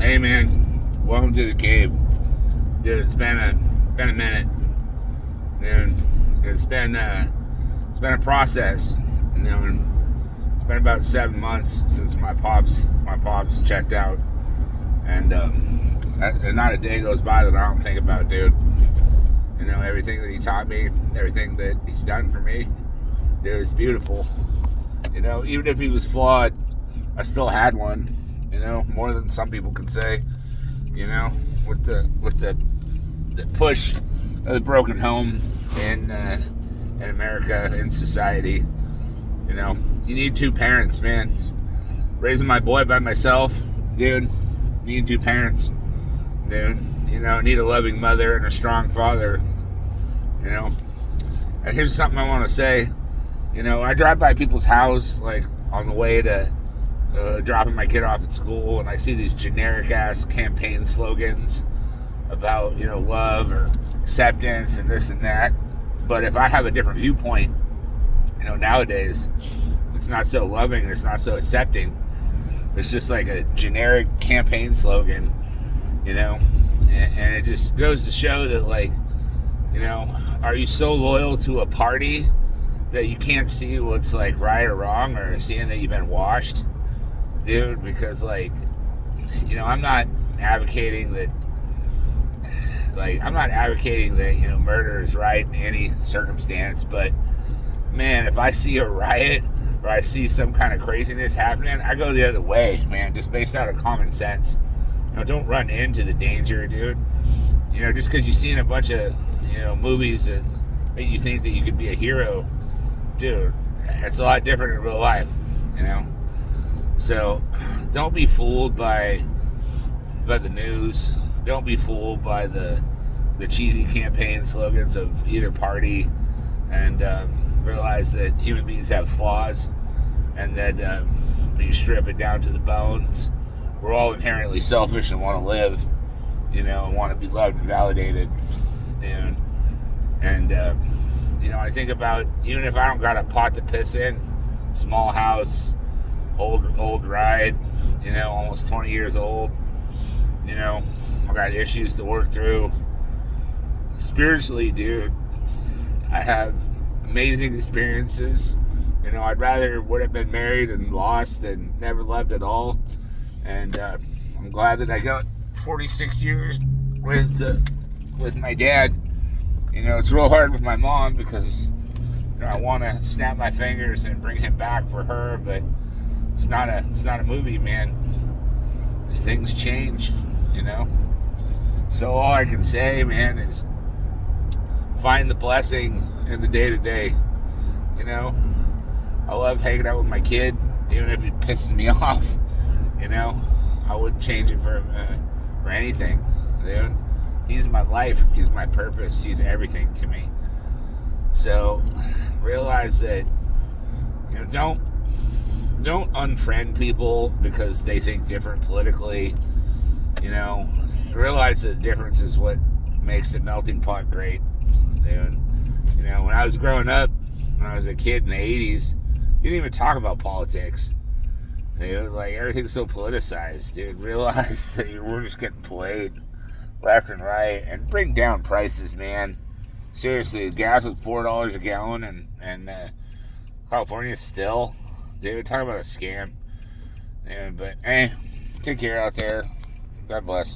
Hey man, welcome to the cave, dude. It's been a minute, dude. It's been a process, and it's been about 7 months since my pops checked out, and not a day goes by that I don't think about, dude. Everything that he taught me, everything that he's done for me, dude, it's beautiful. Even if he was flawed, I still had one. More than some people can say. With the push of the broken home in America, in society. You need two parents, man. Raising my boy by myself, dude. Need two parents, dude. Need a loving mother and a strong father. And here's something I want to say. I drive by people's house like on the way to dropping my kid off at school, and I see these generic ass campaign slogans about love or acceptance and this and that. But if I have a different viewpoint, nowadays it's not so loving, it's not so accepting. It's just like a generic campaign slogan, and it just goes to show that, like, are you so loyal to a party that you can't see what's like right or wrong, or seeing that you've been washed, dude? Because I'm not advocating that murder is right in any circumstance, but man, if I see a riot or I see some kind of craziness happening, I go the other way, man, just based out of common sense. Don't run into the danger, dude. Just because you've seen a bunch of movies that make you think that you could be a hero, dude, it's a lot different in real life. So don't be fooled by the news. Don't be fooled by the cheesy campaign slogans of either party, and realize that human beings have flaws, and that when you strip it down to the bones, we're all inherently selfish and want to live, and want to be loved and validated. And I think about, even if I don't got a pot to piss in, small house, old ride, almost 20 years old, I got issues to work through. Spiritually, dude, I have amazing experiences. I'd rather would have been married and lost than never loved at all. And I'm glad that I got 46 years with my dad. It's real hard with my mom because I want to snap my fingers and bring him back for her, but it's not a movie, man. Things change, So all I can say, man, is find the blessing in the day-to-day. I love hanging out with my kid, even if it pisses me off. I wouldn't change it for anything, dude. He's my life. He's my purpose. He's everything to me. So realize that, don't unfriend people because they think different politically. Realize that difference is what makes the melting pot great, dude. When I was growing up, when I was a kid in the 80s, you didn't even talk about politics. Like, everything's so politicized, dude. Realize that we're just getting played left and right, and bring down prices, man. Seriously, gas was $4 a gallon, and California still, dude. Talk about a scam. But hey, take care out there. God bless.